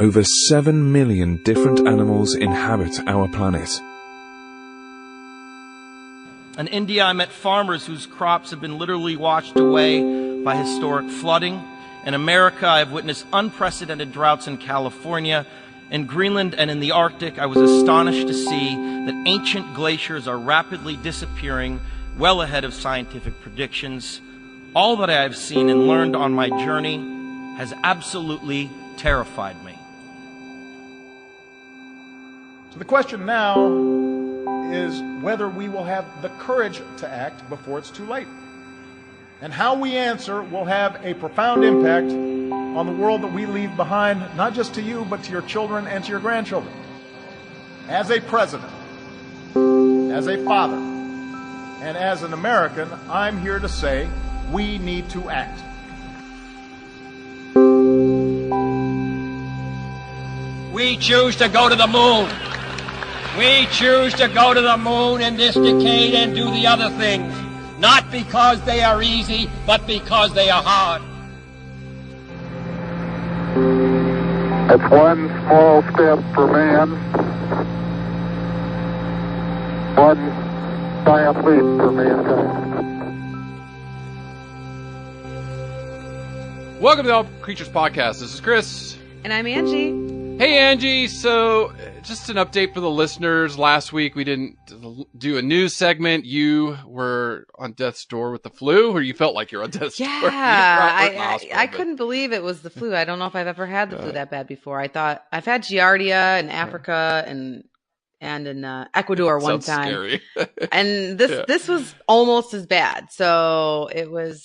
over 7 million different animals inhabit our planet. In India, I met farmers whose crops have been literally washed away by historic flooding. In America, I have witnessed unprecedented droughts in California. In Greenland and in the Arctic, I was astonished to see that ancient glaciers are rapidly disappearing, well ahead of scientific predictions. All that I have seen and learned on my journey has absolutely terrified me. So the question now is whether we will have the courage to act before it's too late. And how we answer will have a profound impact on the world that we leave behind, not just to you, but to your children and to your grandchildren. As a president, as a father, and as an American, I'm here to say we need to act. We choose to go to the moon. We choose to go to the moon in this decade and do the other things. Not because they are easy, but because they are hard. It's one small step for man, one giant leap for mankind. Welcome to the All Creatures Podcast. This is Chris. And I'm Angie. Hey, Angie. So, just an update for the listeners. Last week, we didn't do a news segment. You were on death's door with the flu, or you felt like you were on death's door. Yeah, I couldn't believe it was the flu. I don't know if I've ever had the flu that bad before. I thought I've had Giardia in Africa and in Ecuador one time. Scary. And this was almost as bad. So it was,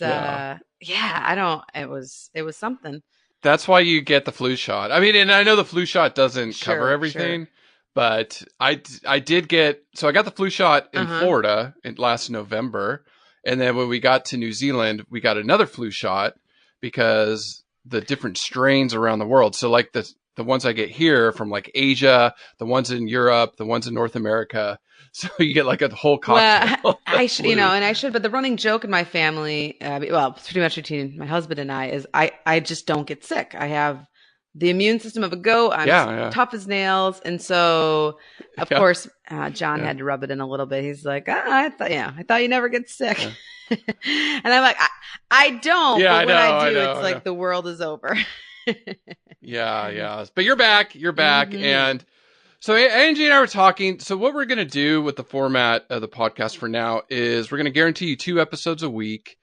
it was something. That's why you get the flu shot. I mean, and I know the flu shot doesn't cover everything, but I did get, so I got the flu shot in Florida last November. And then when we got to New Zealand, we got another flu shot because the different strains around the world. So like the ones I get here from like Asia, the ones in Europe, the ones in North America. So you get like a whole cocktail. Well, I should, but the running joke in my family, pretty much between my husband and I, is I just don't get sick. I have the immune system of a goat. I'm tough as nails. And so, of course, John had to rub it in a little bit. He's like, I thought you never get sick. Yeah. And I'm like, I don't, but when I do, it's like the world is over. Yeah. But you're back. And so Angie and I were talking. So what we're going to do with the format of the podcast for now is we're going to guarantee you 2 episodes a week.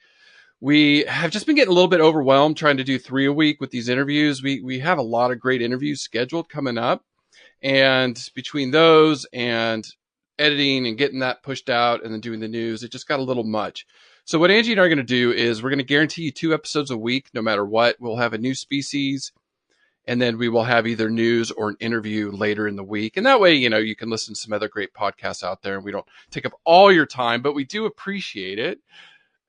We have just been getting a little bit overwhelmed trying to do 3 a week with these interviews. We have a lot of great interviews scheduled coming up. And between those and editing and getting that pushed out and then doing the news, it just got a little much. So what Angie and I are going to do is we're going to guarantee you 2 episodes a week, no matter what. We'll have a new species. And then we will have either news or an interview later in the week. And that way, you can listen to some other great podcasts out there and we don't take up all your time, but we do appreciate it.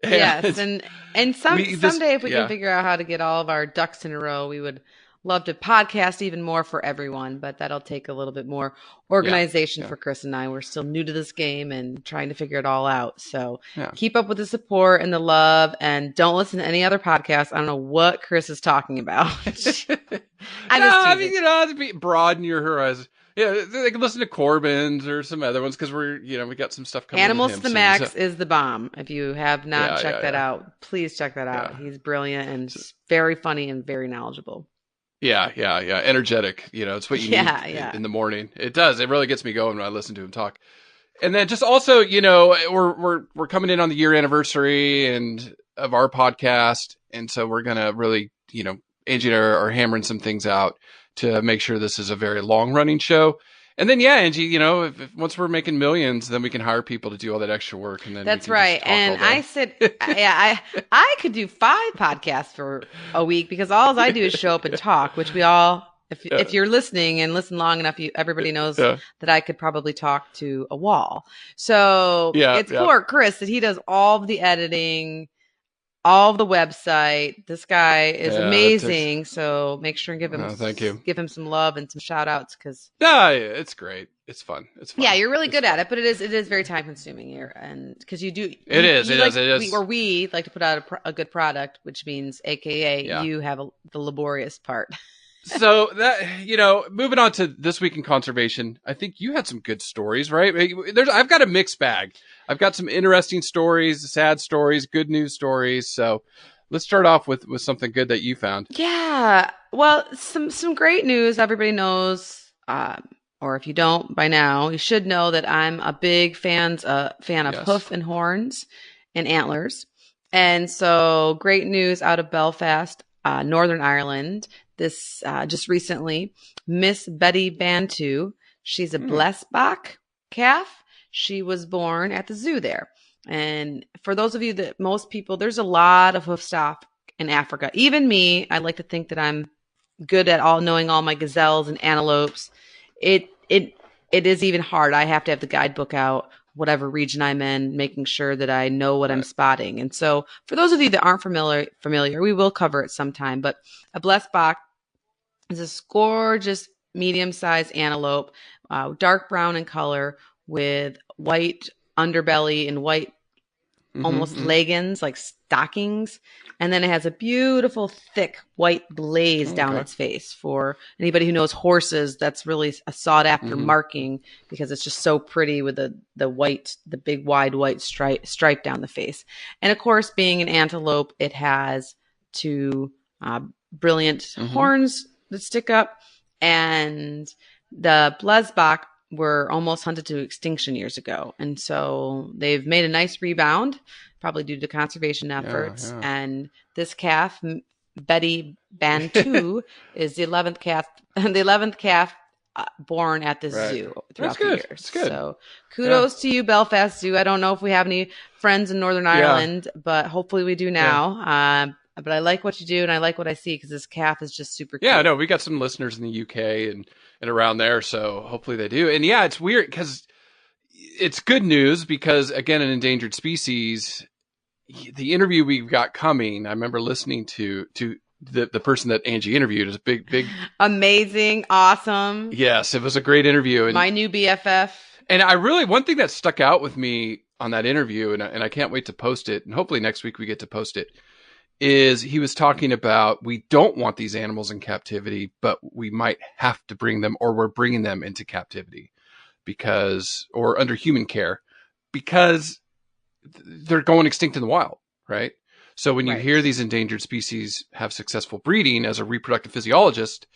Yes. And someday if we can figure out how to get all of our ducks in a row, we would love to podcast even more for everyone, but that'll take a little bit more organization for Chris and I. We're still new to this game and trying to figure it all out. So keep up with the support and the love and don't listen to any other podcasts. I don't know what Chris is talking about. Broaden your horizon. Yeah, they can listen to Corbin's or some other ones because we got some stuff coming. Animals to the Max is the bomb. If you have not checked that out, please check that out. He's brilliant and very funny and very knowledgeable. Yeah. Energetic. It's what you need in the morning. It does. It really gets me going when I listen to him talk. And then just also, we're coming in on the year anniversary of our podcast. And so we're going to really, Angie and I are hammering some things out to make sure this is a very long running show. And then, Angie, if once we're making millions, then we can hire people to do all that extra work. And then that's right. And I said, I could do 5 podcasts for a week because all I do is show up and talk, which we all, if you're listening and listen long enough, everybody knows that I could probably talk to a wall. So it's poor Chris that he does all of the editing, all of the website. This guy is amazing. So make sure and give him, give him some love and some shout outs. Cause it's great. It's fun. Yeah. You're really good at it, but it is very time consuming here. And cause you do, it is. We like to put out a good product, which means AKA you have the laborious part. So that, moving on to This Week in Conservation, I think you had some good stories, right? I've got a mixed bag. I've got some interesting stories, sad stories, good news stories. So let's start off with something good that you found. Yeah. Well, some great news. Everybody knows, or if you don't by now, you should know that I'm a big fan of hoof and horns and antlers. And so great news out of Belfast, Northern Ireland. This just recently, Miss Betty Bantu. She's a Blessbach calf. She was born at the zoo there. And for those of you there's a lot of hoof stock in Africa. Even me, I like to think that I'm good at knowing all my gazelles and antelopes. It is even hard. I have to have the guidebook out, whatever region I'm in, making sure that I know what I'm spotting. And so for those of you that aren't familiar, we will cover it sometime, but a Blessbach is this gorgeous medium-sized antelope, dark brown in color with white underbelly and white almost leggings, like stockings. And then it has a beautiful, thick white blaze down its face. For anybody who knows horses, that's really a sought-after marking because it's just so pretty with the big, wide white stripe down the face. And of course, being an antelope, it has two brilliant horns that stick up. And the Blessbach were almost hunted to extinction years ago. And so they've made a nice rebound, probably due to conservation efforts. Yeah. And this calf, Betty Bantu, is the 11th calf born at this zoo throughout the years. That's good. So kudos to you, Belfast Zoo. I don't know if we have any friends in Northern Ireland, but hopefully we do now. Yeah. But I like what you do, and I like what I see because this calf is just super cute. Yeah, no, we got some listeners in the UK and around there, so hopefully they do. And yeah, it's weird because it's good news because, again, an endangered species, the interview we've got coming, I remember listening to the person that Angie interviewed is big. Amazing, awesome. Yes, it was a great interview. And my new BFF. And one thing that stuck out with me on that interview, and I can't wait to post it, and hopefully next week we get to post it, is he was talking about we don't want these animals in captivity, but we might have to bring them, or we're bringing them into captivity or under human care because they're going extinct in the wild, right? So when you hear these endangered species have successful breeding as a reproductive physiologist,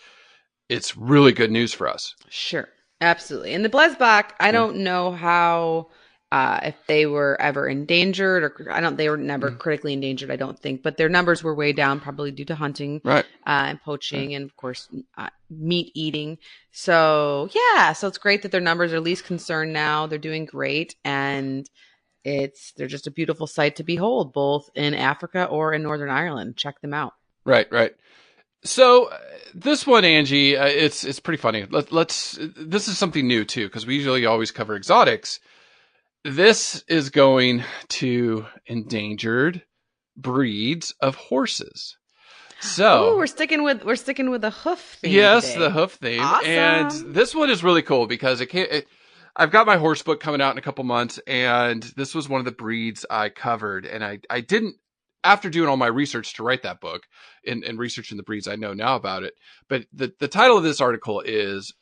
it's really good news for us. Sure. Absolutely. And the Blessbach, I don't know how... if they were ever endangered they were never critically endangered, I don't think, but their numbers were way down, probably due to hunting, and poaching, and of course, meat eating. So it's great that their numbers are at least concerned now. They're doing great. And they're just a beautiful sight to behold, both in Africa or in Northern Ireland. Check them out. Right. So this one, Angie, it's pretty funny. This is something new too, because we usually always cover exotics. This is going to endangered breeds of horses. So we're sticking with the hoof theme. Yes, today. The hoof theme. Awesome. And this one is really cool because I've got my horse book coming out in a couple months, and this was one of the breeds I covered. And I didn't, after doing all my research to write that book and researching the breeds I know now about it. But the title of this article is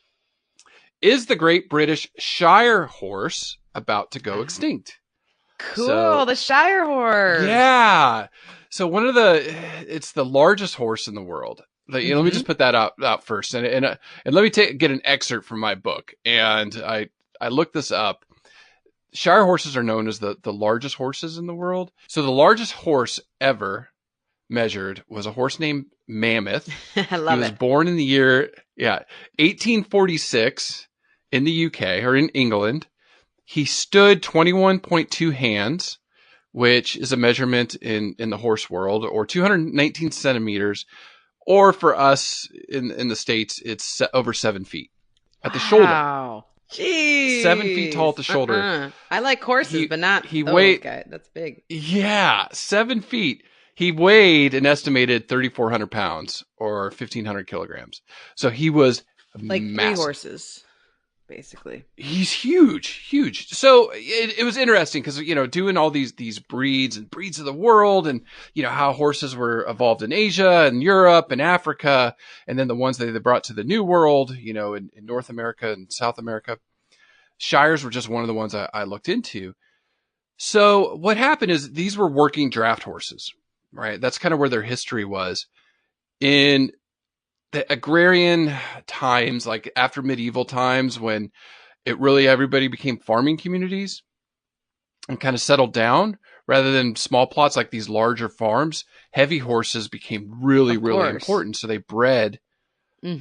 the Great British Shire Horse about to go extinct? Cool. The Shire horse. Yeah. So it's the largest horse in the world. Let me just put that out first. And let me get an excerpt from my book. And I looked this up. Shire horses are known as the largest horses in the world. So the largest horse ever measured was a horse named Mammoth. I love it. He was born in the year 1846 in the UK or in England. He stood 21.2 hands, which is a measurement in the horse world, or 219 centimeters, or for us in the States, it's over 7 feet at the shoulder. Wow. Jeez. 7 feet tall at the shoulder. I like horses, but not guy. That's big. Yeah, 7 feet. He weighed an estimated 3,400 pounds or 1,500 kilograms. So he was like massive. 3 horses. basically. He's huge. So it was interesting because, doing all these breeds and breeds of the world and, how horses were evolved in Asia and Europe and Africa. And then the ones that they brought to the New World, in North America and South America. Shires were just one of the ones I looked into. So what happened is these were working draft horses, right? That's kind of where their history was. In the agrarian times, like after medieval times, when everybody became farming communities and kind of settled down rather than small plots like these larger farms, heavy horses became really important. So they bred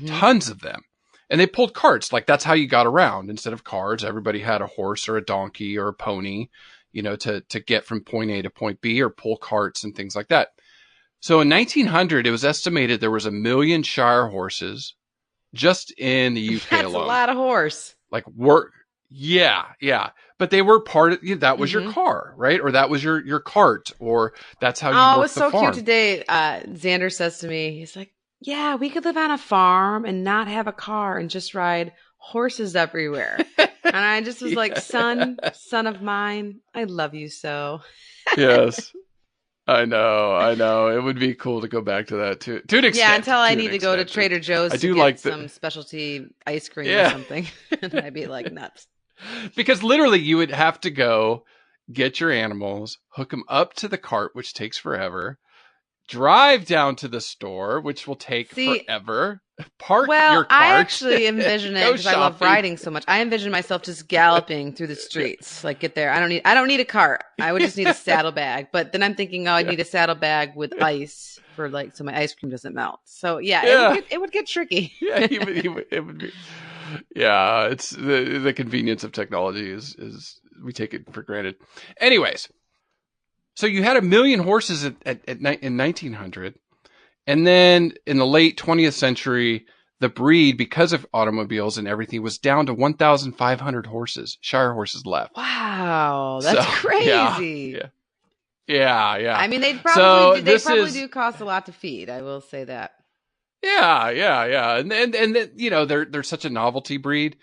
tons of them. And they pulled carts. Like that's how you got around. Instead of cars, everybody had a horse or a donkey or a pony, to get from point A to point B, or pull carts and things like that. So in 1900, it was estimated there was 1 million Shire horses just in the UK That's alone. a lot of horse. Yeah. But they were part of, that was your car, right? Or that was your cart, or that's how you worked the farm. Oh, it was so cute today. Xander says to me, he's like, yeah, we could live on a farm and not have a car and just ride horses everywhere. And I just was like, son of mine, I love you so. Yes. I know. It would be cool to go back to that too. To an extent. Yeah, until I need to go to Trader Joe's to get some specialty ice cream or something. And I'd be like nuts. Because literally you would have to go get your animals, hook them up to the cart, which takes forever, drive down to the store, which will take forever, park your cart. I actually envision it because I love riding so much. I envision myself just galloping through the streets, like get there. I don't need a cart. I would just need a saddlebag. But then I'm thinking, I need a saddlebag with ice for so my ice cream doesn't melt. So it would get tricky. Yeah, it would be. Yeah, it's the convenience of technology is we take it for granted. Anyways, so you had 1 million horses in 1900, and then in the late 20th century, the breed, because of automobiles and everything, was down to 1,500 horses, Shire horses left. Wow, that's crazy. Yeah. I mean, they probably do cost a lot to feed. I will say that. Yeah. And they're such a novelty breed,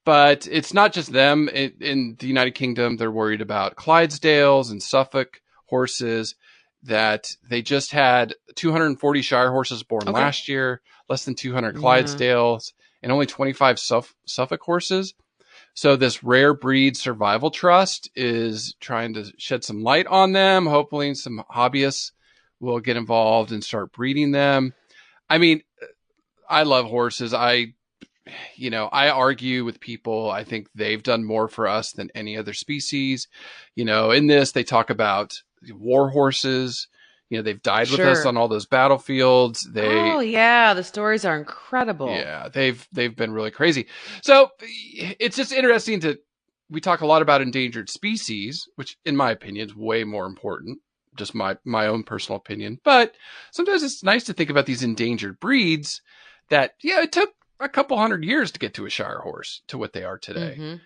but it's not just them. In the United Kingdom, they're worried about Clydesdales and Suffolk horses, that they just had 240 Shire horses born last year, less than 200 Clydesdales, and only 25 Suffolk horses. So this rare breed survival trust is trying to shed some light on them. Hopefully some hobbyists will get involved and start breeding them. I mean, I love horses. I argue with people. I think they've done more for us than any other species. In this, they talk about war horses. They've died with us on all those battlefields. The stories are incredible. Yeah, they've been really crazy. So it's just interesting we talk a lot about endangered species, which in my opinion is way more important. Just my own personal opinion. But sometimes it's nice to think about these endangered breeds that, it took a couple hundred years to get to a Shire horse to what they are today. Mm-hmm.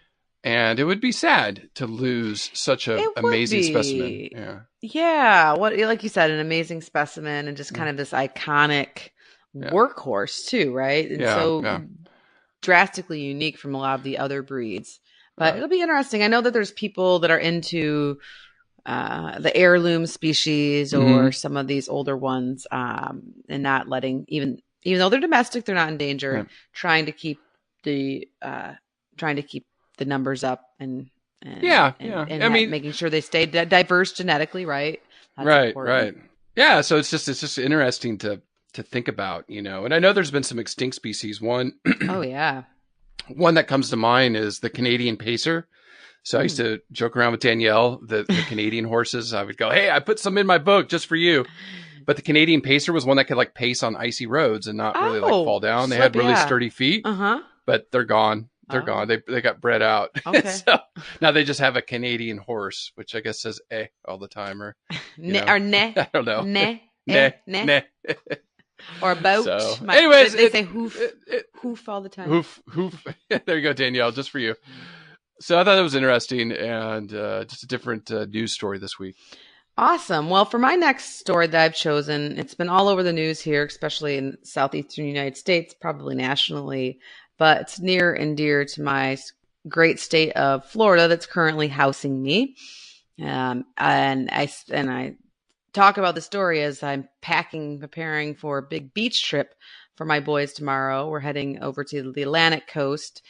And it would be sad to lose such an amazing specimen. Yeah. Like you said, an amazing specimen and just kind of this iconic workhorse too, right? And drastically unique from a lot of the other breeds. But it'll be interesting. I know that there's people that are into the heirloom species or some of these older ones, and not letting even though they're domestic, they're not in danger. Trying to keep the numbers up and making sure they stay diverse genetically, right? That's important. Right. Yeah. So it's just interesting to think about, and I know there's been some extinct species. One that comes to mind is the Canadian pacer. So I used to joke around with Danielle, the Canadian horses. I would go, hey, I put some in my book just for you. But the Canadian pacer was one that could pace on icy roads and not really fall down. They had really sturdy feet, but they're gone. They're gone. They got bred out. Okay. So now they just have a Canadian horse, which I guess says "eh" all the time, or ne. I don't know. Ne. Or a boat. So, anyways, they say hoof all the time. Hoof. There you go, Danielle, just for you. So I thought that was interesting and just a different news story this week. Awesome. Well, for my next story that I've chosen, it's been all over the news here, especially in southeastern United States, probably nationally. but it's near and dear to my great state of Florida that's currently housing me. And I talk about the story as I'm preparing for a big beach trip for my boys tomorrow. We're heading over to the Atlantic coast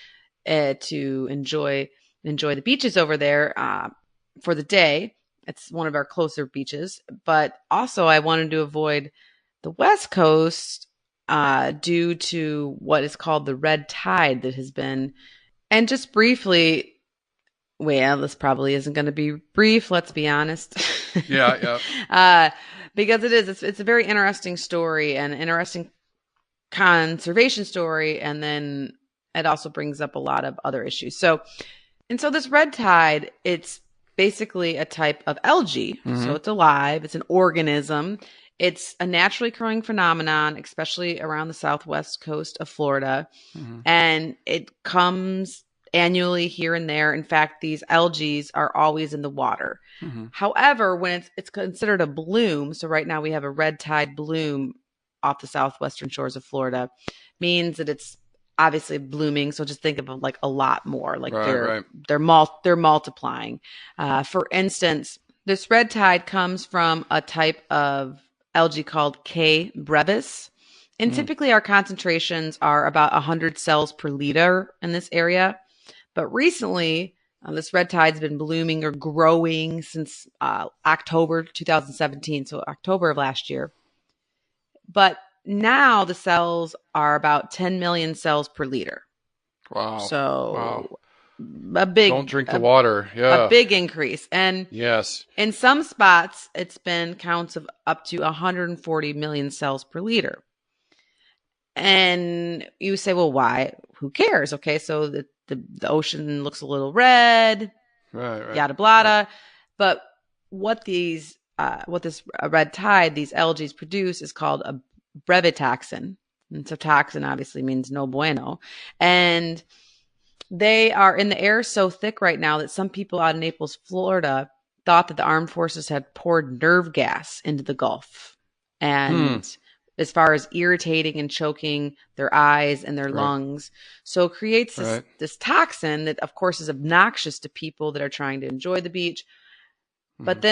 to enjoy the beaches over there for the day. It's one of our closer beaches, but also I wanted to avoid the West Coast due to what is called the red tide that has been. And just briefly, well, this probably isn't going to be brief. Let's be honest. Yeah. Because it's a very interesting story and interesting conservation story, and then it also brings up a lot of other issues. So this red tide, it's basically a type of algae. So it's alive. It's an organism. It's a naturally occurring phenomenon, especially around the southwest coast of Florida. And it comes annually here and there. In fact, these algae are always in the water. However, when it's considered a bloom, so right now we have a red tide bloom off the southwestern shores of Florida, means that it's obviously blooming. So just think of it like a lot more, like they're multiplying. For instance, this red tide comes from a type of algae called K. brevis. And typically our concentrations are about 100 cells per liter in this area. But recently, this red tide's been blooming or growing since October 2017, so October of last year. But now the cells are about 10 million cells per liter. Wow. So a big... Don't drink the water. Yeah. A big increase. And yes, in some spots, it's been counts of up to 140 million cells per liter. And you say, well, why? Who cares? Okay, so the ocean looks a little red, yada blada. But what this red tide, these algae produce, is called a brevitoxin. And so toxin obviously means no bueno. And they are in the air so thick right now that some people out in Naples, Florida, thought that the armed forces had poured nerve gas into the Gulf. And as far as irritating and choking their eyes and their lungs. So it creates this toxin that, of course, is obnoxious to people that are trying to enjoy the beach. But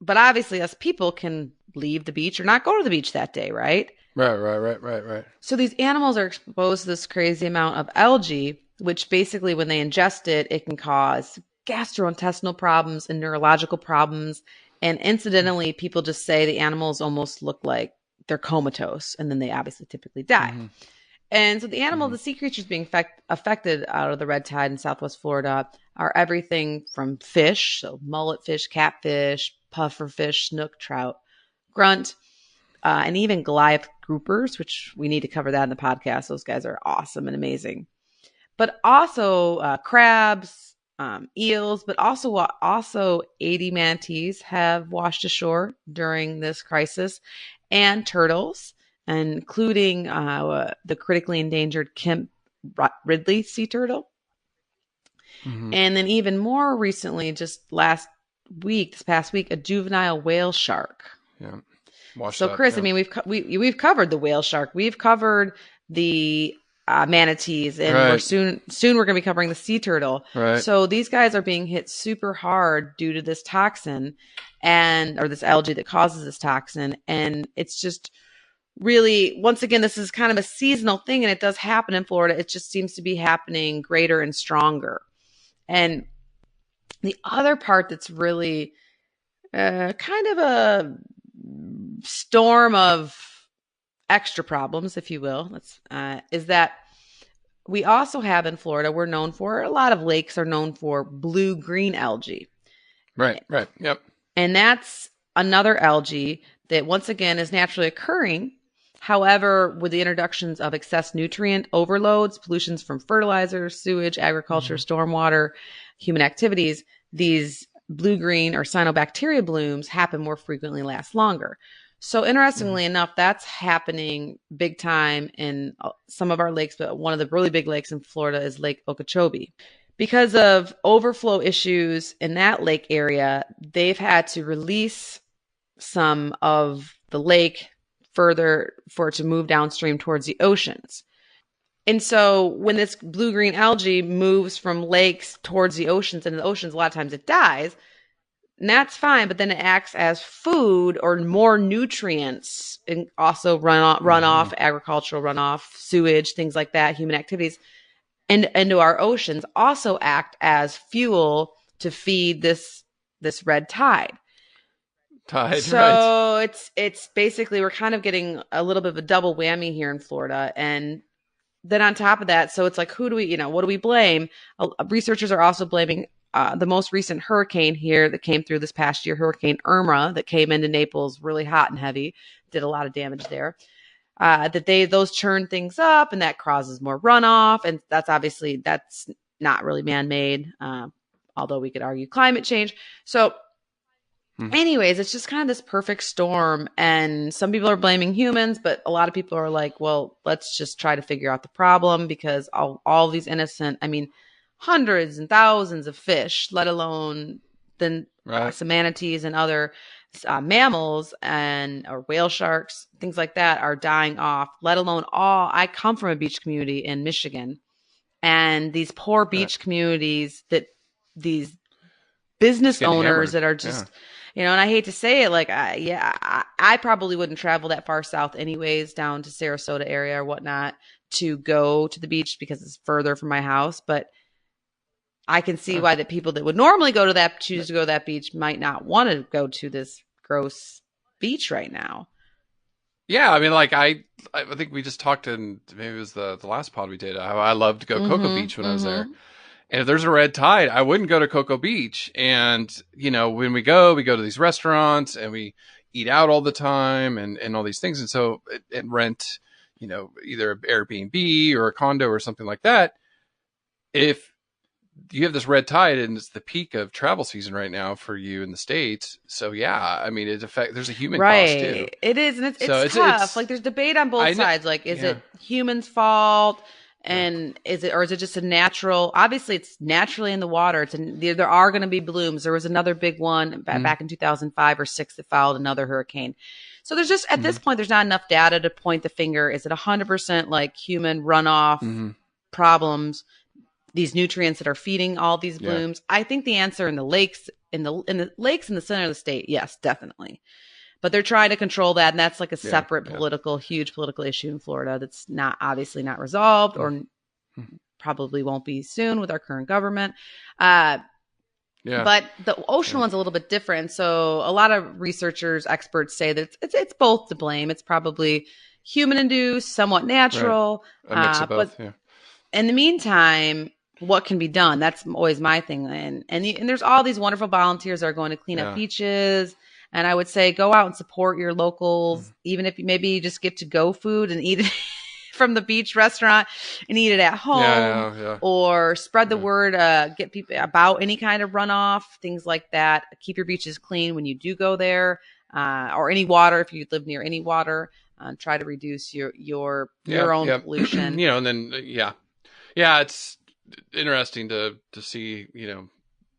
but obviously us people can leave the beach or not go to the beach that day, right? Right. So these animals are exposed to this crazy amount of algae, which basically when they ingest it, it can cause gastrointestinal problems and neurological problems. And incidentally, people just say the animals almost look like they're comatose, and then they obviously typically die. And so the animal, the sea creatures being affected out of the red tide in Southwest Florida are everything from fish, so mullet fish, catfish, pufferfish, snook, trout, grunt, and even Goliath groupers, which we need to cover that in the podcast. Those guys are awesome and amazing. But also crabs, eels, but also 80 manatees have washed ashore during this crisis, and turtles, including the critically endangered Kemp Ridley sea turtle. And then even more recently, just this past week, a juvenile whale shark. Yeah. Chris, I mean, we've covered the whale shark. We've covered the manatees, and we're soon we're going to be covering the sea turtle. So these guys are being hit super hard due to this toxin or this algae that causes this toxin. And it's just really, once again, this is kind of a seasonal thing, and it does happen in Florida. It just seems to be happening greater and stronger. And the other part that's really kind of a storm of extra problems, if you will, is that we also have in Florida, a lot of lakes are known for blue-green algae. Right. Yep. And that's another algae that, once again, is naturally occurring. However, with the introductions of excess nutrient overloads, pollutions from fertilizers, sewage, agriculture, stormwater, human activities, these blue-green or cyanobacteria blooms happen more frequently, last longer. So interestingly enough, that's happening big time in some of our lakes, but one of the really big lakes in Florida is Lake Okeechobee. Because of overflow issues in that lake area, they've had to release some of the lake further for it to move downstream towards the oceans. And so when this blue-green algae moves from lakes towards the oceans, and in the oceans, a lot of times it dies, and that's fine, but then it acts as food or more nutrients, and also runoff, agricultural runoff, sewage, things like that, human activities, and into our oceans also act as fuel to feed this red tide. So it's basically, we're kind of getting a little bit of a double whammy here in Florida. And then on top of that, so it's like, who do we, what do we blame? Researchers are also blaming the most recent hurricane here that came through this past year, Hurricane Irma, that came into Naples really hot and heavy, did a lot of damage there. Those churn things up, and that causes more runoff, and that's not really man-made, although we could argue climate change. So anyways, it's just kind of this perfect storm, and some people are blaming humans, but a lot of people are like, well, let's just try to figure out the problem, because all these innocent, hundreds and thousands of fish, let alone then some manatees and other mammals or whale sharks, things like that, are dying off, let alone I come from a beach community in Michigan, and these poor beach communities that these business owners that are just, and I hate to say it, like, I probably wouldn't travel that far south anyways, down to Sarasota area or whatnot, to go to the beach because it's further from my house. But I can see why the people that would normally choose to go to that beach might not want to go to this gross beach right now. Yeah, I think we just talked in, maybe it was the last pod we did, how I loved to go Cocoa Beach when I was there. And if there's a red tide, I wouldn't go to Cocoa Beach. And, when we go to these restaurants and we eat out all the time and all these things. And so, and rent, either an Airbnb or a condo or something like that. If you have this red tide and it's the peak of travel season right now for you in the States. So yeah, there's a human cost too. It is. And it's tough. Like, there's debate on both sides. Like, is it humans' fault? And is it just a natural? Obviously, it's naturally in the water. There are going to be blooms. There was another big one back in 2005 or 6 that followed another hurricane. So there's just, at this point, there's not enough data to point the finger. Is it 100% like human runoff problems? These nutrients that are feeding all these blooms. I think the answer in the lakes, in the lakes in the center of the state, yes, definitely. But they're trying to control that, and that's like a separate huge political issue in Florida that's obviously not resolved, or probably won't be soon with our current government. But the ocean one's a little bit different. So a lot of researchers, experts say that it's both to blame. It's probably human-induced, somewhat natural. A mix of both, but in the meantime, what can be done? That's always my thing. And there's all these wonderful volunteers that are going to clean up beaches. And I would say go out and support your locals, even if maybe you just get to go food and eat it from the beach restaurant and eat it at home, or spread the word, get people about any kind of runoff, things like that. Keep your beaches clean when you do go there, or any water if you live near any water. Try to reduce your own pollution. And then it's interesting to see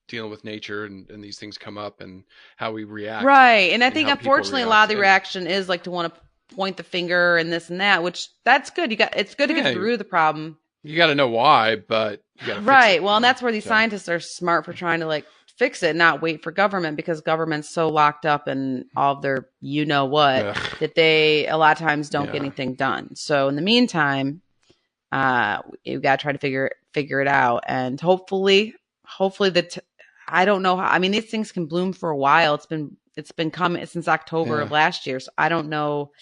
dealing with nature and these things come up and how we react. Right. And I think unfortunately a lot of the reaction is like to want to point the finger and this and that, which that's good. It's good to get through the problem. You got to know why, but you got to fix it. Well, and that's where these scientists are smart for trying to like fix it, not wait for government, because government's so locked up in all of their, that they a lot of times don't get anything done. So in the meantime, you've got to try to figure it out. And hopefully I don't know how, these things can bloom for a while. It's been coming since October of last year. So I don't know.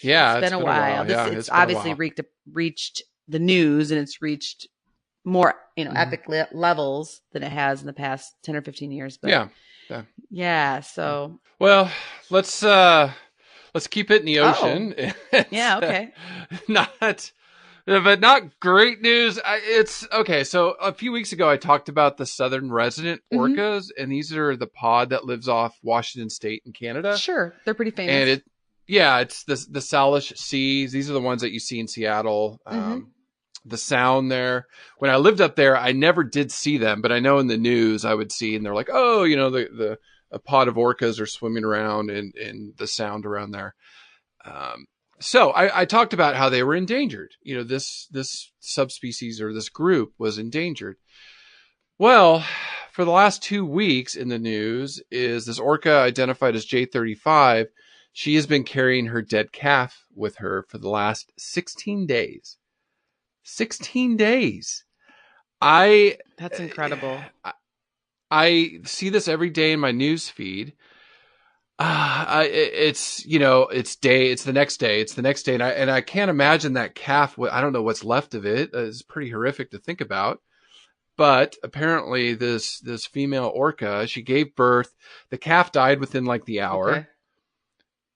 Yeah. It's been a while. It's obviously reached the news, and it's reached more, epic levels than it has in the past 10 or 15 years. But so. Well, let's keep it in the ocean. Okay. But not great news. It's okay. So a few weeks ago, I talked about the southern resident orcas, and these are the pod that lives off Washington State in Canada. Sure, they're pretty famous. And it's the Salish seas. These are the ones that you see in Seattle. The Sound there. When I lived up there, I never did see them, but I know in the news I would see, and they're like, oh, a pod of orcas are swimming around in the Sound around there. So I talked about how they were endangered. This subspecies or this group was endangered. Well, for the last 2 weeks in the news is this orca identified as J35. She has been carrying her dead calf with her for the last 16 days. 16 days. That's incredible. I see this every day in my news feed. It's the next day. And I can't imagine that calf. I don't know what's left of it. It's pretty horrific to think about. But apparently this female orca, she gave birth. The calf died within like the hour. Okay.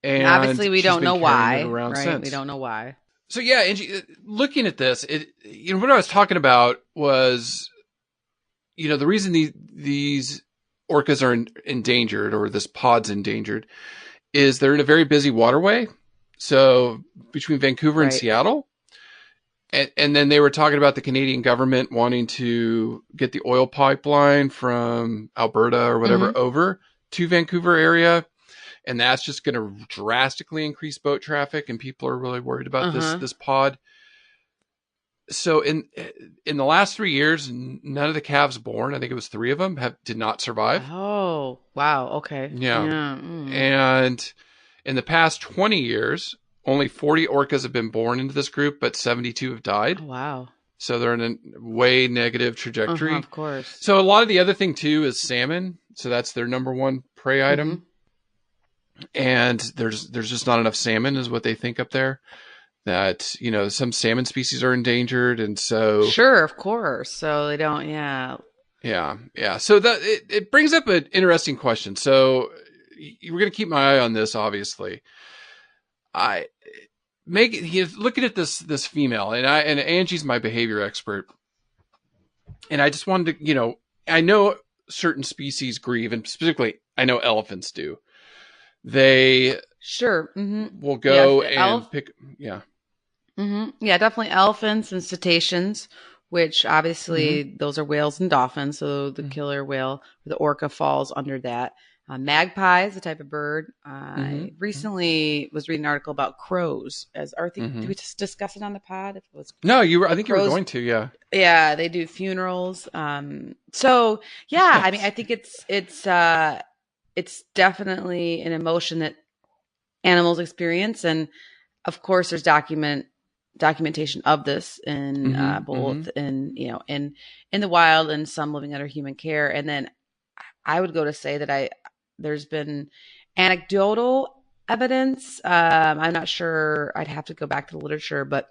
And obviously we don't know why, right? Since. We don't know why. So yeah, Angie, looking at this, what I was talking about was, the reason these orcas are endangered, or this pod's endangered, is they're in a very busy waterway. So between Vancouver and Seattle. And then they were talking about the Canadian government wanting to get the oil pipeline from Alberta or whatever over to Vancouver area. And that's just going to drastically increase boat traffic. And people are really worried about this pod. So in the last 3 years, none of the calves born, I think it was 3 of them, did not survive. Oh, wow. Okay. Yeah. And in the past 20 years, only 40 orcas have been born into this group, but 72 have died. Oh, wow. So they're in a way negative trajectory. Of course. So a lot of the other thing too is salmon. So that's their number one prey item. And there's just not enough salmon is what they think up there. That, some salmon species are endangered. And so. Sure, of course. So they don't, yeah. Yeah. So it brings up an interesting question. So we're going to keep my eye on this, obviously. Looking at this female, and Angie's my behavior expert. And I just wanted to, I know certain species grieve, and specifically I know elephants do. They will go and pick. Yeah. Yeah, definitely elephants and cetaceans, which obviously those are whales and dolphins. So the killer whale, the orca, falls under that. Magpie is a type of bird. I recently was reading an article about crows. Did we just discuss it on the pod? If it was no, I think crows, you were going to. Yeah. Yeah, they do funerals. So yeah, I mean, I think it's definitely an emotion that animals experience, and of course, there's documentation of this in both in in the wild and some living under human care. And then I would go to say that there's been anecdotal evidence. I'm not sure. I'd have to go back to the literature, but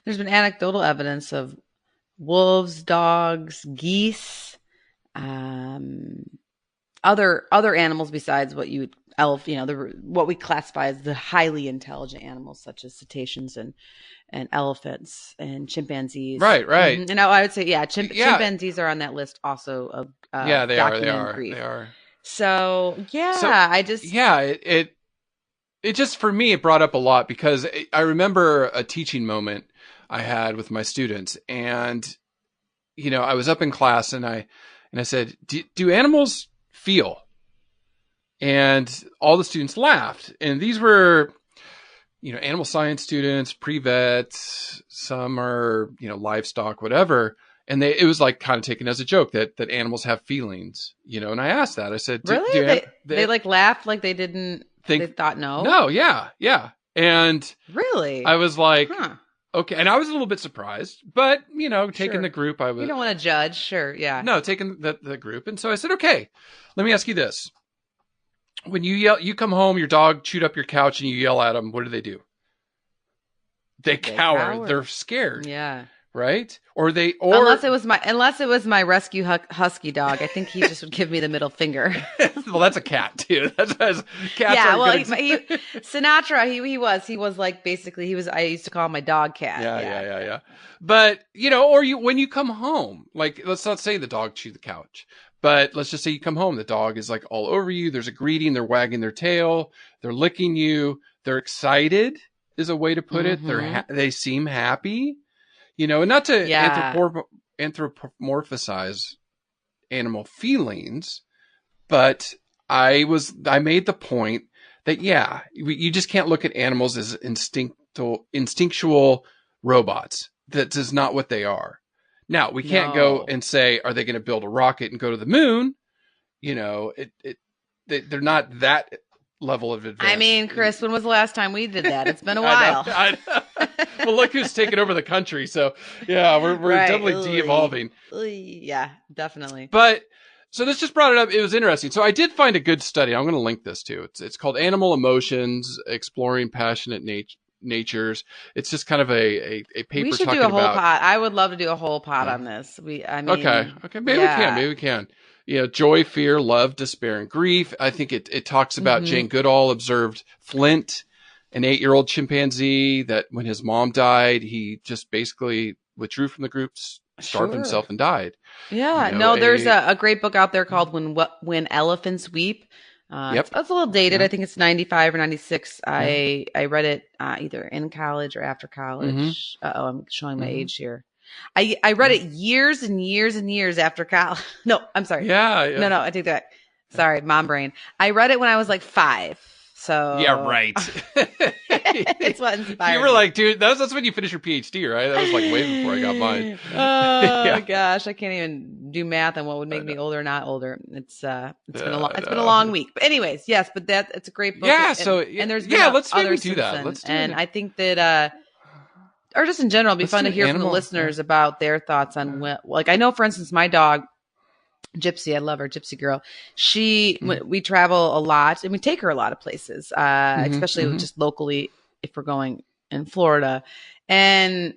there's been anecdotal evidence of wolves, dogs, geese, other animals besides what what we classify as the highly intelligent animals, such as cetaceans and elephants and chimpanzees. Right. And I would say, chimpanzees are on that list also of they are. So it just, for me, it brought up a lot because I remember a teaching moment I had with my students, and I was up in class and I said, do animals feel? And all the students laughed, and these were animal science students, pre-vets, some are livestock, whatever. And it was like kind of taken as a joke that animals have feelings, and I asked that. I said, really? They like laughed like they didn't they thought no? No, yeah. And really, I was like, okay. And I was a little bit surprised, but taking the group, I was. You don't want to judge, sure, yeah. No, taking the group, and so I said, okay, let me ask you this: when you come home, your dog chewed up your couch, and you yell at them, what do? They cower. They're scared. Yeah. Right? Or unless it was my rescue husky dog, I think he just would give me the middle finger. Well, that's a cat too. That's cats. Yeah, well, Sinatra, he was like basically I used to call him my dog cat. Yeah. But when you come home, like let's not say the dog chewed the couch, but let's just say you come home, the dog is like all over you. There's a greeting. They're wagging their tail. They're licking you. They're excited is a way to put it. They seem happy. And not to anthropomorphize animal feelings, but I made the point that, you just can't look at animals as instinctual robots. That is not what they are. Now, we can't go and say, are they going to build a rocket and go to the moon? You know, they're not that level of advance. I mean, Chris, when was the last time we did that? It's been a while. I know. Well, look who's taken over the country. So, yeah, we're Right. definitely de-evolving. Yeah, definitely. But so this just brought it up. It was interesting. So I did find a good study. I'm going to link this to. It's called Animal Emotions: Exploring Passionate Natures. It's just kind of a paper. We should talking do a whole about, pod. I would love to do a whole pod on this. Okay. Maybe we can. You know, joy, fear, love, despair, and grief. I think it talks about Jane Goodall observed Flint, an 8-year-old chimpanzee, that when his mom died, he just basically withdrew from the group, starved himself, and died. Yeah. You know, there's a great book out there called When Elephants Weep. It's a little dated. I think it's 95 or 96. I read it either in college or after college. I'm showing my age here. I read it years and years and years after college. No, I'm sorry. Yeah. No, I take that back. Sorry, mom brain. I read it when I was like 5. So yeah, right. It's what inspired You were like, dude, that's when you finished your PhD, right? That was like way before I got mine. Oh gosh, I can't even do math on what would make me older or not older. It's been a long week. But anyways, yes, but it's a great book. Yeah. And there's been let's maybe others do since that. then. Let's do and it. I think that or just in general, it'd be fun to hear from the animal. listeners about their thoughts on like I know, for instance, my dog Gypsy, I love her, Gypsy girl. We travel a lot and we take her a lot of places, especially just locally if we're going in Florida. And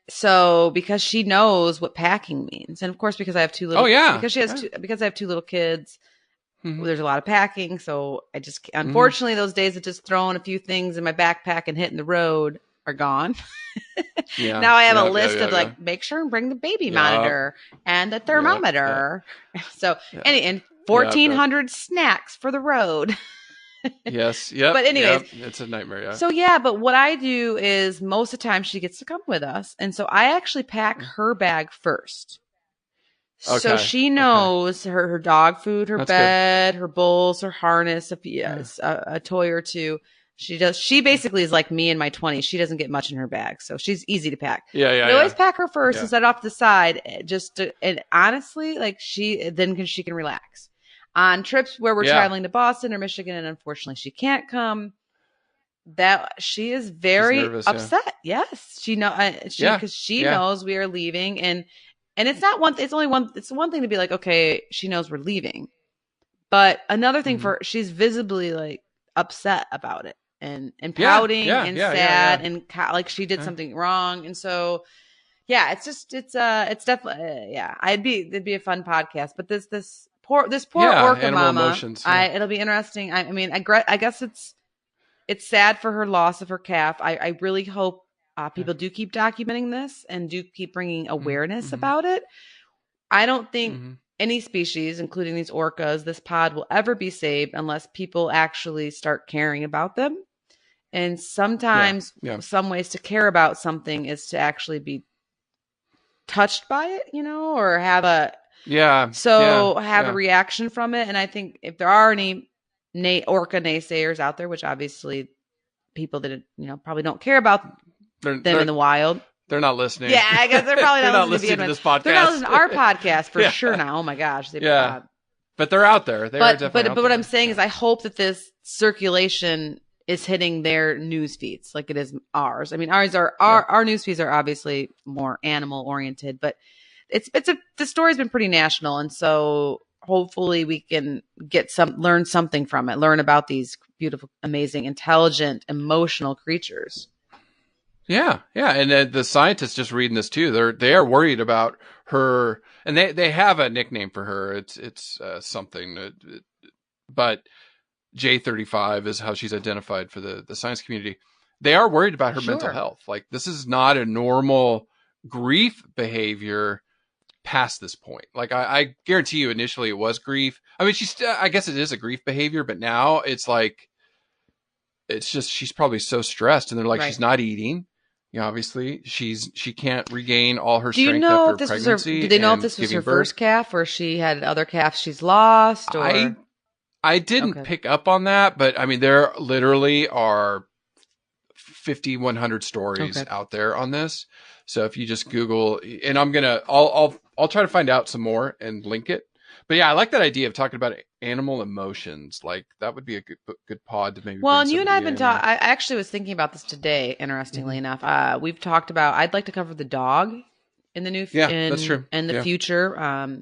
so because she knows what packing means, and of course because I have two little, because I have two little kids, there's a lot of packing. So I just, unfortunately, those days of just throwing a few things in my backpack and hitting the road are gone. Now I have a list of like, make sure and bring the baby monitor and the thermometer. So and 1,400 snacks for the road. Yes. Yeah. But anyways, it's a nightmare. Yeah. So but what I do is most of the time she gets to come with us. And so I actually pack her bag first. Okay. So she knows her dog food, her bed, her bowls, her harness, a toy or two. She basically is like me in my 20s. She doesn't get much in her bag. So she's easy to pack. I always pack her first and set off to the side and honestly, like she can relax. On trips where we're traveling to Boston or Michigan, and unfortunately she can't come, that she is very upset. Yes, because she knows we are leaving, and it's not one. It's one thing to be like, okay, she knows we're leaving, but another thing for she's visibly like upset about it and pouting and sad and like she did something wrong, and so it's definitely it'd be a fun podcast, but this poor orca mama. Emotions, it'll be interesting. I mean, I guess it's sad for her loss of her calf. I really hope people do keep documenting this and do keep bringing awareness about it. I don't think any species, including these orcas, this pod will ever be saved unless people actually start caring about them. And sometimes some ways to care about something is to actually be touched by it, or have a a reaction from it. And I think if there are any orca naysayers out there, which obviously people that probably don't care about them in the wild, they're not listening. Yeah, I guess they're probably not listening to this podcast. They're not listening to our podcast for sure now. Oh my gosh, but they're out there. But what I'm saying is, I hope that this circulation is hitting their news feeds like it is ours. I mean, our news feeds are obviously more animal oriented, but the story's been pretty national, and so hopefully we can learn something from it, learn about these beautiful, amazing, intelligent, emotional creatures. Yeah. And the scientists just reading this too. They are worried about her, and they have a nickname for her. It's something, but J35 is how she's identified for the science community. They are worried about her mental health. Like, this is not a normal grief behavior past this point. Like, I guarantee you initially it was grief. I mean, I guess it is a grief behavior, but now it's like, it's just, she's probably so stressed, and they're like, she's not eating. Obviously she can't regain all her strength after pregnancy. Did they know if this was her first calf, or she had other calves she's lost? Or I didn't pick up on that, but I mean, there literally are 50, 100 stories out there on this. So if you just Google, and I'll try to find out some more and link it. But yeah, I like that idea of talking about animal emotions. Like that would be a good pod to maybe. Well, and you and I have been talking. I actually was thinking about this today. Interestingly enough, we've talked about. I'd like to cover the dog in the new. That's true. In the future,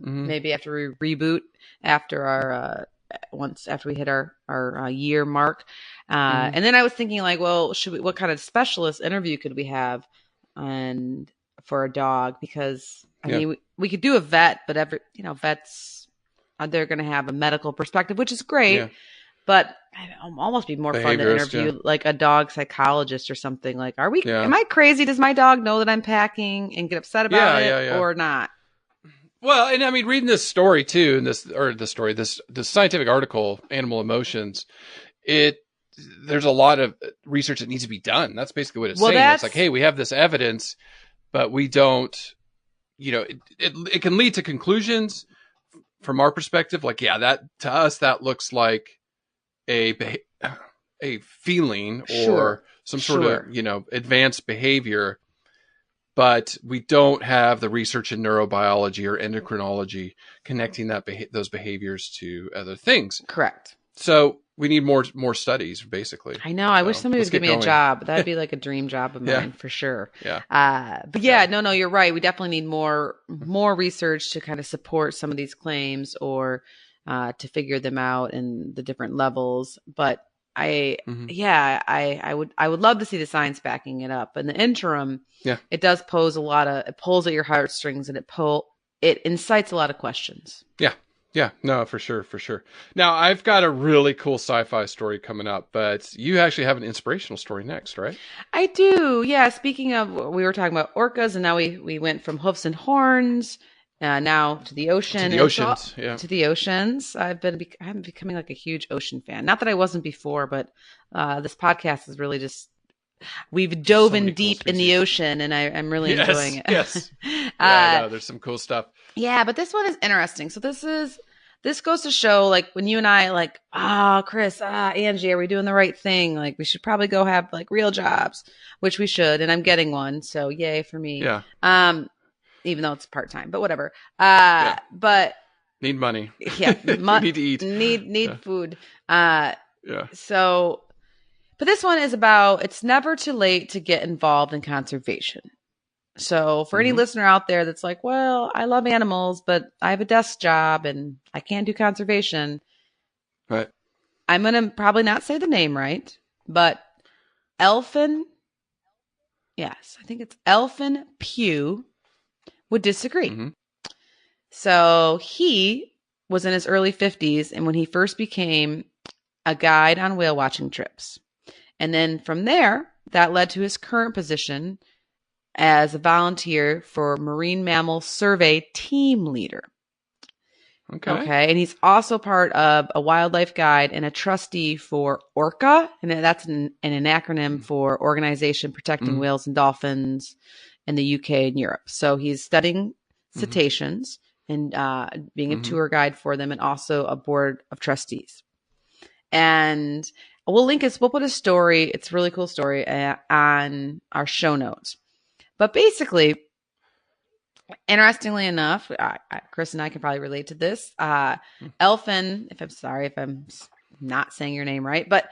maybe after we reboot after our after we hit our year mark, and then I was thinking like, well, what kind of specialist interview could we have, and for a dog because I mean we could do a vet, but vets. They're going to have a medical perspective, which is great, but it'll almost be more fun to interview like a dog psychologist or something. Like, am I crazy? Does my dog know that I'm packing and get upset about it or not? Well, and I mean, reading this story too, and this scientific article, Animal Emotions, there's a lot of research that needs to be done. That's basically what it's saying. It's like, hey, we have this evidence, but we don't, it can lead to conclusions. From our perspective, like, that to us, that looks like a feeling or some sort of, advanced behavior, but we don't have the research in neurobiology or endocrinology connecting those behaviors to other things. Correct. So we need more studies, basically. I know. I wish somebody would give me a job. That'd be like a dream job of mine for sure. Yeah. But no, you're right. We definitely need more research to kind of support some of these claims or to figure them out in the different levels. But I would love to see the science backing it up. In the interim, it does pose it pulls at your heartstrings and it incites a lot of questions. Yeah. Yeah, no, for sure. Now, I've got a really cool sci-fi story coming up, but you actually have an inspirational story next, right? I do, yeah. Speaking of, we were talking about orcas, and now we went from hoofs and horns, now to the ocean. To the oceans, To the oceans. I'm becoming like a huge ocean fan. Not that I wasn't before, but this podcast is really just... We've dove in deep in the ocean, and I'm really enjoying it. Yes. I know, there's some cool stuff. Yeah, but this one is interesting. So this goes to show, like, when you and I, like, Chris, Angie, are we doing the right thing? Like, we should probably go have, like, real jobs, which we should, and I'm getting one, so yay for me. Yeah. Even though it's part-time, but whatever. But... Need money. Yeah. Need to eat. Need food. So... But this one is about, it's never too late to get involved in conservation. So for any listener out there that's like, well, I love animals, but I have a desk job and I can't do conservation. Right. I'm going to probably not say the name right, but Elfin Pugh would disagree. So he was in his early 50s, and when he first became a guide on whale watching trips. And then from there, that led to his current position as a volunteer for Marine Mammal Survey Team Leader. Okay. And he's also part of a wildlife guide and a trustee for ORCA. And that's an acronym for Organization Protecting Whales and Dolphins in the UK and Europe. So he's studying cetaceans and being a tour guide for them, and also a board of trustees. And we'll put a story. It's a really cool story on our show notes. But basically, interestingly enough, Chris and I can probably relate to this. Elfin, if I'm not saying your name right, but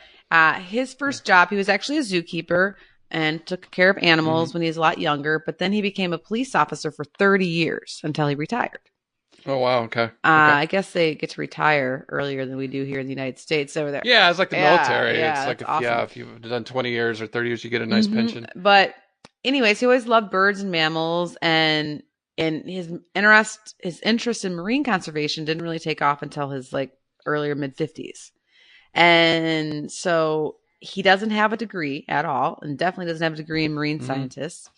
his first job, he was actually a zookeeper and took care of animals when he was a lot younger. But then he became a police officer for 30 years until he retired. Oh, wow. Okay. I guess they get to retire earlier than we do here in the United States over there. Yeah, it's like the military. Yeah, it's like, awesome. If you've done 20 years or 30 years, you get a nice pension. But anyways, he always loved birds and mammals, and his interest in marine conservation didn't really take off until his like earlier mid-50s. And so he doesn't have a degree at all, and definitely doesn't have a degree in marine scientists.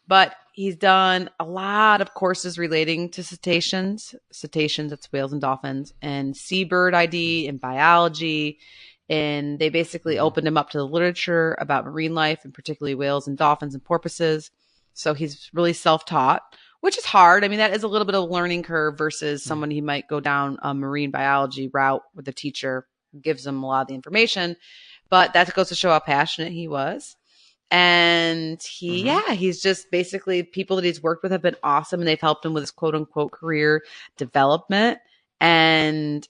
But he's done a lot of courses relating to cetaceans, that's whales and dolphins, and seabird ID and biology. And they basically opened him up to the literature about marine life, and particularly whales and dolphins and porpoises. So he's really self-taught, which is hard. I mean, that is a little bit of a learning curve versus someone who might go down a marine biology route with the teacher who gives them a lot of the information. But that goes to show how passionate he was. And he's just basically, people that he's worked with have been awesome, and they've helped him with his quote unquote career development. And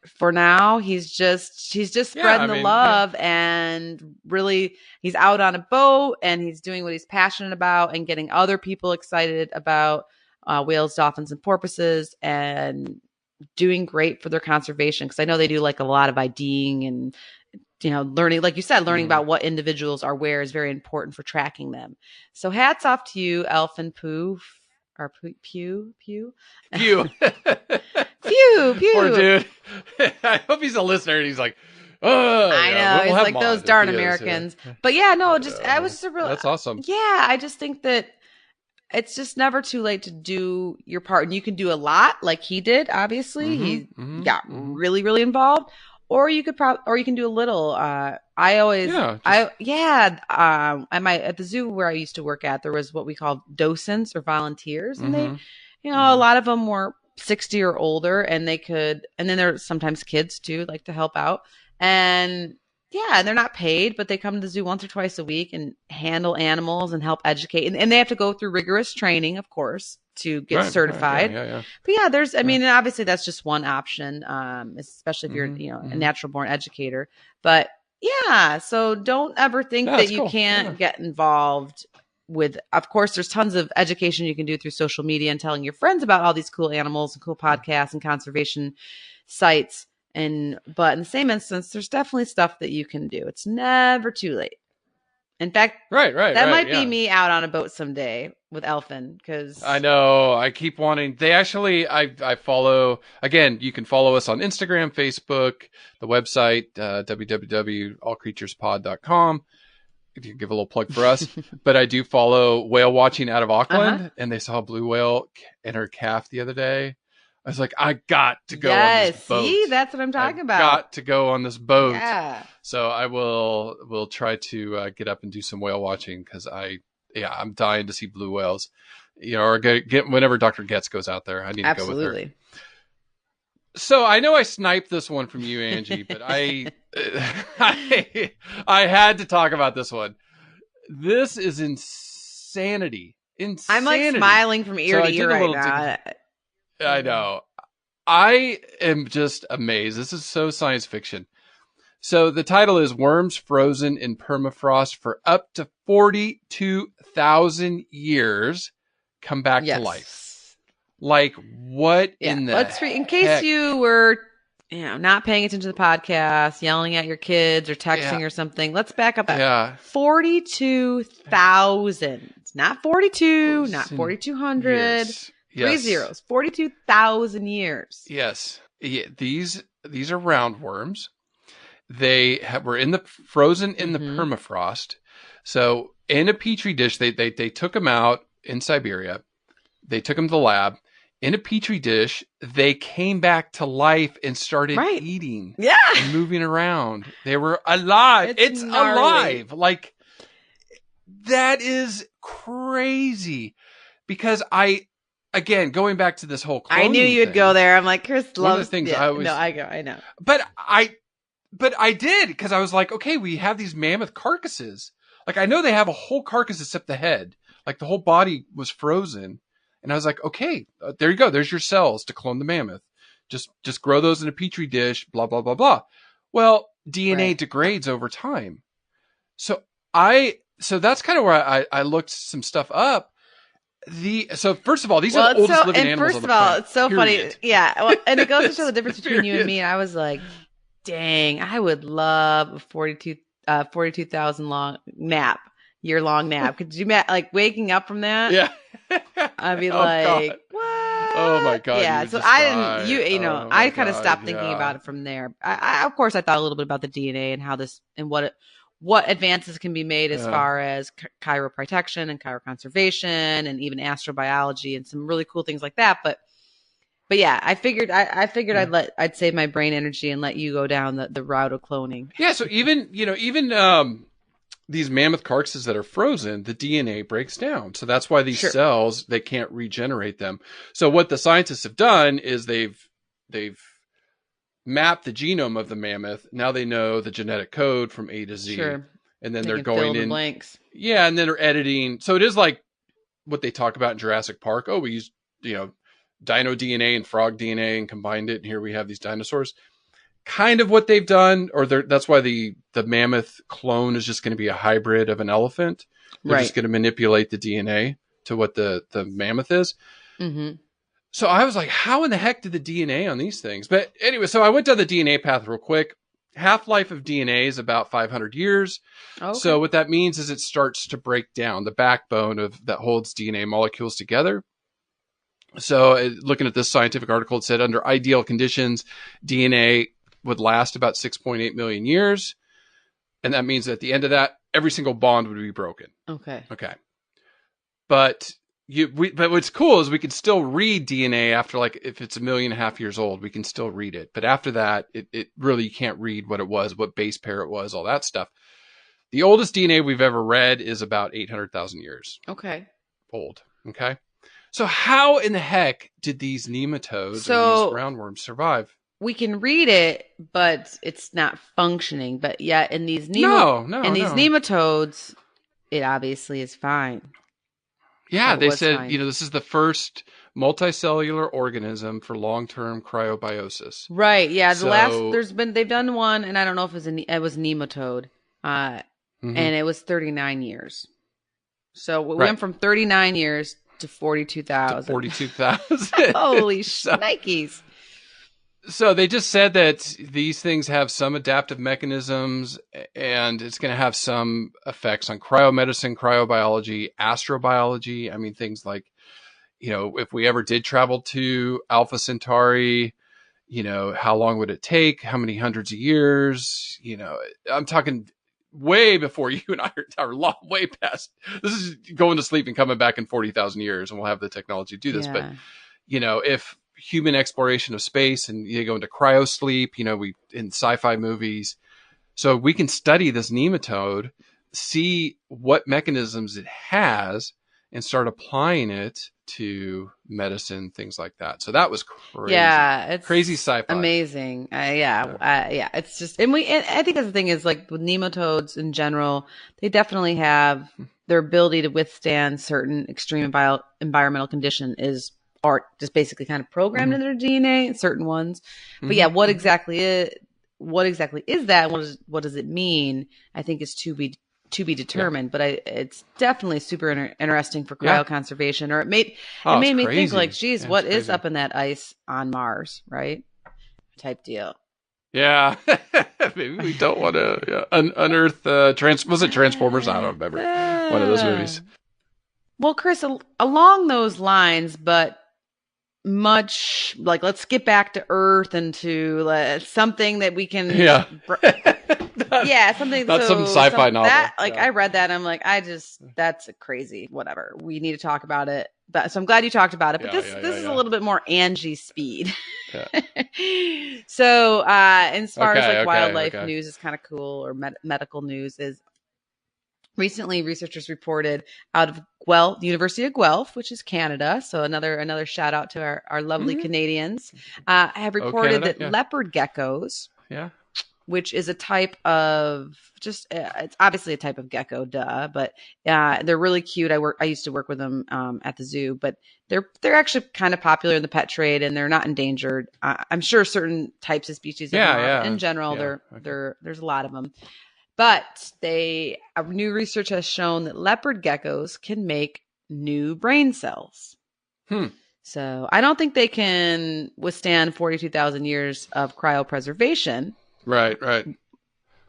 for now, he's just spreading the love, and really he's out on a boat and he's doing what he's passionate about and getting other people excited about whales, dolphins, and porpoises, and doing great for their conservation. Because I know they do like a lot of IDing and, learning, like you said, learning about what individuals are where is very important for tracking them. So hats off to you, Elfin Pooh, or Pew. Pew. Pew. Poor dude. I hope he's a listener and he's like, oh, I know. He's like those darn Americans. But I was just a real. That's awesome. Yeah. I just think that it's just never too late to do your part, and you can do a lot like he did. Obviously, he got really, really involved. Or you could or you can do a little. At the zoo where I used to work at, there was what we called docents or volunteers, and they, a lot of them were 60 or older, and then there are sometimes kids too, like to help out, and they're not paid, but they come to the zoo once or twice a week and handle animals and help educate, and they have to go through rigorous training, of course, to get certified. Right, But there's, and obviously that's just one option, especially if you're, a natural born educator. But so don't ever think that you can't get involved with, of course, there's tons of education you can do through social media and telling your friends about all these cool animals and cool podcasts and conservation sites. But in the same instance, there's definitely stuff that you can do. It's never too late. In fact, that might be me out on a boat someday with Elfin, because I know I keep wanting. They actually, I follow. Again, you can follow us on Instagram, Facebook, the website www.allcreaturespod.com. If you give a little plug for us, but I do follow whale watching out of Auckland, and they saw a blue whale and her calf the other day. I was like, I got to go on this boat. See, that's what I'm talking about. Got to go on this boat. Yeah. So I will try to get up and do some whale watching, because I'm dying to see blue whales. Or get whenever Dr. Getz goes out there. I need to go with her. So I know I sniped this one from you, Angie, but I had to talk about this one. This is insanity. I'm like smiling from ear to ear right now. I know. I am just amazed. This is so science fiction. So the title is Worms Frozen in Permafrost for Up to 42,000 Years Come Back to Life. Like, what in the in case you were not paying attention to the podcast, yelling at your kids or texting or something, let's back up. 42,000. It's not 42, not 4,200. Yes. 3 zeros. 42,000 years. Yes. Yeah, these are roundworms. They were frozen in the permafrost. So in a petri dish, they took them out in Siberia. They took them to the lab. In a petri dish, they came back to life and started eating. Yeah. And moving around. They were alive. It's alive. Like, that is crazy. Because again, going back to this whole cloning I knew you'd thing, go there. I'm like, Chris loves the things I know. But I did, because I was like, okay, we have these mammoth carcasses. Like, I know they have a whole carcass except the head. Like, the whole body was frozen. And I was like, okay, there you go. There's your cells to clone the mammoth. Just grow those in a petri dish, blah, blah, blah, blah. Well, DNA degrades over time. So that's kind of where I looked some stuff up. So first of all, these are the oldest living animals on the planet. It's so funny. Yeah. Well, and it goes to show the difference between you and me. And I was like, dang, I would love a 42,000 year-long nap. Could you like waking up from that? Yeah. I'd be like, God. what? Oh my God. Yeah. So I didn't, I kind of stopped thinking about it from there. Of course, I thought a little bit about the DNA and how this, and what advances can be made as far as chiroprotection and chiroconservation and even astrobiology and some really cool things like that. But yeah, I figured I'd save my brain energy and let you go down the route of cloning. Yeah. So even these mammoth carcasses that are frozen, the DNA breaks down. So that's why these cells, they can't regenerate them. So what the scientists have done is they've mapped the genome of the mammoth. Now they know the genetic code from A to Z. Sure. And then They they're can going fill the in. blanks. Yeah. And then they're editing. So it is like what they talk about in Jurassic Park. Oh, we used, dino DNA and frog DNA and combined it. And here we have these dinosaurs. Kind of what they've done, or that's why the mammoth clone is just going to be a hybrid of an elephant. They're just going to manipulate the DNA to what the mammoth is. Mm-hmm. So I was like, how in the heck did the DNA on these things? But anyway, so I went down the DNA path real quick. Half-life of DNA is about 500 years. Okay. So what that means is it starts to break down the backbone that holds DNA molecules together. So looking at this scientific article, it said under ideal conditions, DNA would last about 6.8 million years. And that means at the end of that, every single bond would be broken. Okay. But what's cool is we can still read DNA after, like, if it's 1.5 million years old, we can still read it. But after that, it really, you can't read what it was, what base pair it was, all that stuff. The oldest DNA we've ever read is about 800,000 years. Okay. Old. Okay. So how in the heck did these nematodes or these roundworms survive? We can read it, but it's not functioning. But yet in these nematodes, it obviously is fine. Yeah, they said, this is the first multicellular organism for long-term cryobiosis. Right. Yeah. They've done one, and I don't know if it was nematode, and it was 39 years. So we went from 39 years to 42,000. 42,000. Holy shnikes. So they just said that these things have some adaptive mechanisms, and it's going to have some effects on cryomedicine, cryobiology, astrobiology. I mean, things like, if we ever did travel to Alpha Centauri, how long would it take? How many hundreds of years? I'm talking way before you and I are long way past. This is going to sleep and coming back in 40,000 years, and we'll have the technology to do this. Yeah. But, if human exploration of space and you go into cryosleep, we in sci-fi movies. So we can study this nematode, see what mechanisms it has, and start applying it to medicine, things like that. So that was crazy. Yeah, it's crazy sci-fi. Amazing. It's just, and I think that's the thing is, like, with nematodes in general, they definitely have their ability to withstand certain extreme environmental condition is just basically kind of programmed in their DNA, certain ones. But yeah, what exactly is that? And what does it mean? I think is to be determined. Yeah. But it's definitely super interesting for cryoconservation. Or it made me think, like, geez, what is up in that ice on Mars, right? Type deal. Yeah, maybe we don't want to unearth. Was it Transformers? I don't remember one of those movies. Well, Chris, along those lines, but much like, let's get back to Earth and to something that we can. Yeah. Something. That's some sci-fi novel. I read that and I'm like, that's a crazy whatever. We need to talk about it. So I'm glad you talked about it. But this is a little bit more Angie speed. Yeah. So as far as wildlife news is kind of cool, or medical news is. Recently, researchers reported out of the University of Guelph, which is Canada. So another shout out to our lovely Canadians, have reported that leopard geckos, which is a type of it's obviously a type of gecko, but they're really cute. I used to work with them at the zoo, but they're actually kind of popular in the pet trade, and they're not endangered. I'm sure certain types of species, in general, there's a lot of them. But new research has shown that leopard geckos can make new brain cells. So I don't think they can withstand 42,000 years of cryopreservation. Right.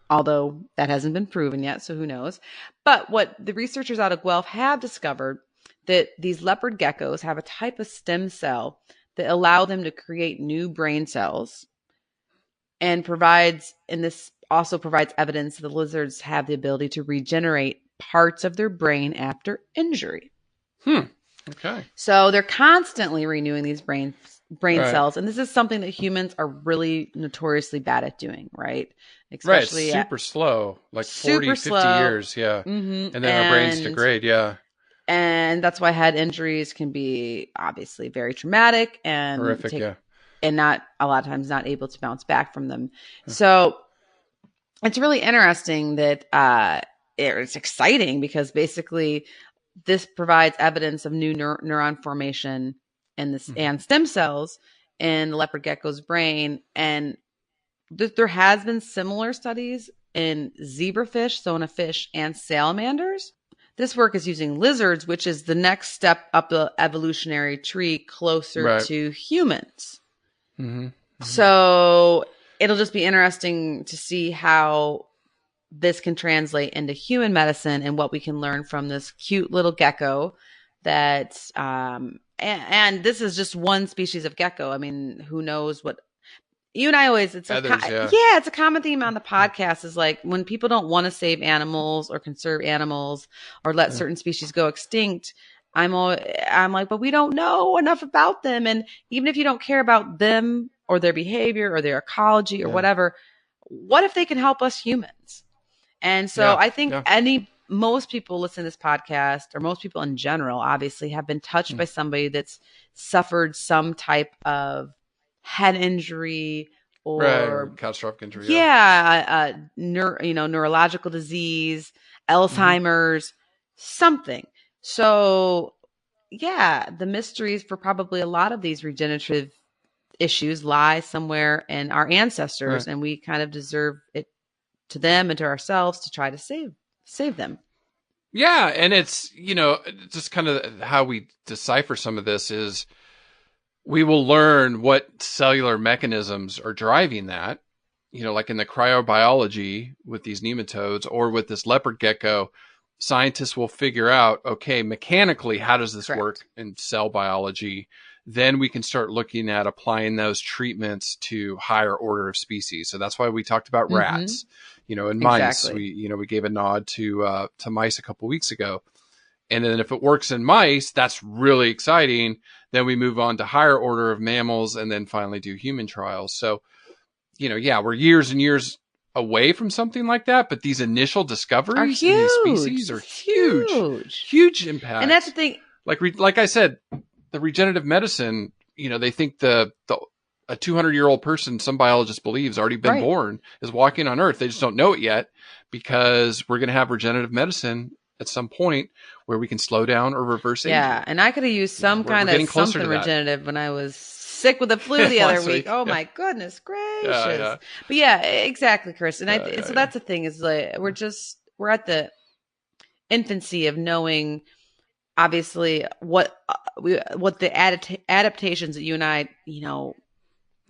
Although that hasn't been proven yet, so who knows. But what the researchers out of Guelph have discovered, that these leopard geckos have a type of stem cell that allow them to create new brain cells, and this also provides evidence that the lizards have the ability to regenerate parts of their brain after injury. Okay. So they're constantly renewing these brain cells, and this is something that humans are really notoriously bad at doing, right? especially right, super slow, like 40, 50 years, yeah. Mm-hmm. And then our brains degrade, yeah. And that's why head injuries can be obviously very traumatic and horrific, yeah. And not a lot of times not able to bounce back from them. So it's really interesting that it's exciting because basically this provides evidence of new neuron formation and stem cells in the leopard gecko's brain. And there has been similar studies in zebrafish, sona fish, and salamanders. This work is using lizards, which is the next step up the evolutionary tree closer to humans. Mm-hmm. So it'll just be interesting to see how this can translate into human medicine and what we can learn from this cute little gecko that, and this is just one species of gecko. I mean, who knows what you and I always, it's others, it's a common theme on the podcast is like when people don't want to save animals or conserve animals or let certain species go extinct. I'm like, but we don't know enough about them. And even if you don't care about them or their behavior or their ecology or whatever, what if they can help us humans? And so I think most people listening to this podcast or most people in general, obviously have been touched by somebody that's suffered some type of head injury or catastrophic injury. Neurological disease, Alzheimer's, something. So, the mysteries for probably a lot of these regenerative issues lie somewhere in our ancestors, and we kind of deserve it to them and to ourselves to try to save them. Yeah, and it's, just kind of how we decipher some of this is we will learn what cellular mechanisms are driving that, like in the cryobiology with these nematodes or with this leopard gecko. Scientists will figure out, okay, mechanically, how does this work in cell biology? Then we can start looking at applying those treatments to higher order of species. So that's why we talked about rats, and mice. We gave a nod to mice a couple weeks ago. And then if it works in mice, that's really exciting. Then we move on to higher order of mammals and then finally do human trials. So, we're years and years away from something like that, but these initial discoveries in these species are huge impact. And that's the thing. Like I said, the regenerative medicine, they think a 200-year-old person, some biologist believes already been born, is walking on Earth. They just don't know it yet because we're going to have regenerative medicine at some point where we can slow down or reverse aging. Yeah, and I could have used some kind of something regenerative when I was sick with the flu the other week. Oh my goodness gracious! But exactly, Chris. And so that's the thing is like we're at the infancy of knowing, obviously, what the adaptations that you and I,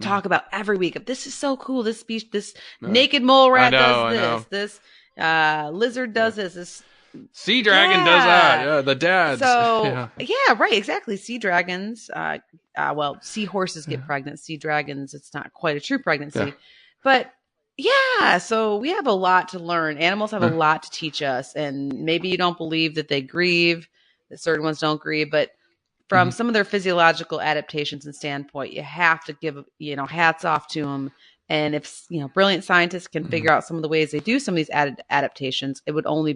talk about every week. Of this is so cool. This species, this naked mole rat does this. This lizard does this. Sea dragon does that. Yeah, the dads. So right, exactly. Sea dragons. Seahorses get pregnant. Sea dragons, it's not quite a true pregnancy, but so we have a lot to learn. Animals have a lot to teach us, and maybe you don't believe that they grieve, that certain ones don't grieve, but from some of their physiological adaptations and standpoint, you have to give hats off to them. And if brilliant scientists can figure out some of the ways they do some of these adaptations, it would only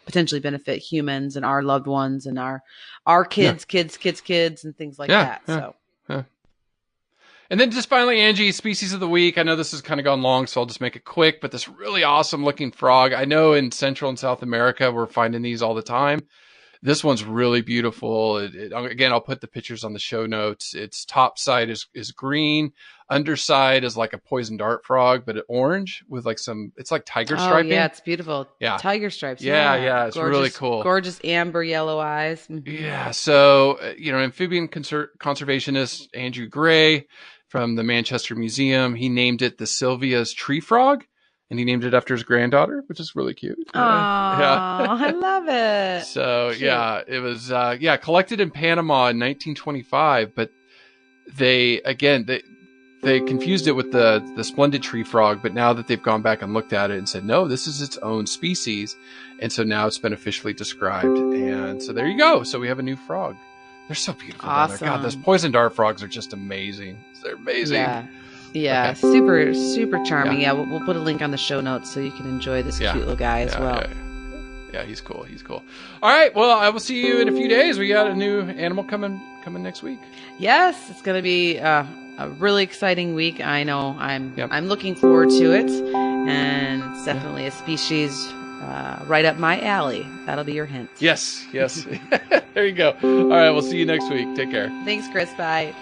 potentially benefit humans and our loved ones and our kids, kids, and things like that. So. And then just finally, Angie, species of the week. I know this has kind of gone long, so I'll just make it quick, but this really awesome looking frog. I know in Central and South America, we're finding these all the time. This one's really beautiful. Again, I'll put the pictures on the show notes. Its top side is green. Underside is like a poison dart frog, but orange with it's like tiger striping. Oh, yeah, it's beautiful. Yeah. Tiger stripes. Yeah, it's really cool. Gorgeous amber yellow eyes. Yeah, so, amphibian conservationist Andrew Gray from the Manchester Museum, he named it the Sylvia's tree frog. And he named it after his granddaughter, which is really cute. Oh, I love it. So, it was, collected in Panama in 1925. But they confused it with the splendid tree frog. But now that they've gone back and looked at it and said, no, this is its own species. And so now it's been officially described. And so there you go. So we have a new frog. They're so beautiful. Awesome. God, those poison dart frogs are just amazing. They're amazing. Yeah. Yeah, Okay. super, super charming. Yeah, we'll put a link on the show notes so you can enjoy this cute little guy as well. Yeah, he's cool. He's cool. All right. Well, I will see you in a few days. We got a new animal coming next week. Yes, it's going to be a really exciting week. I know. I'm looking forward to it, and it's definitely a species right up my alley. That'll be your hint. Yes. There you go. All right. We'll see you next week. Take care. Thanks, Chris. Bye.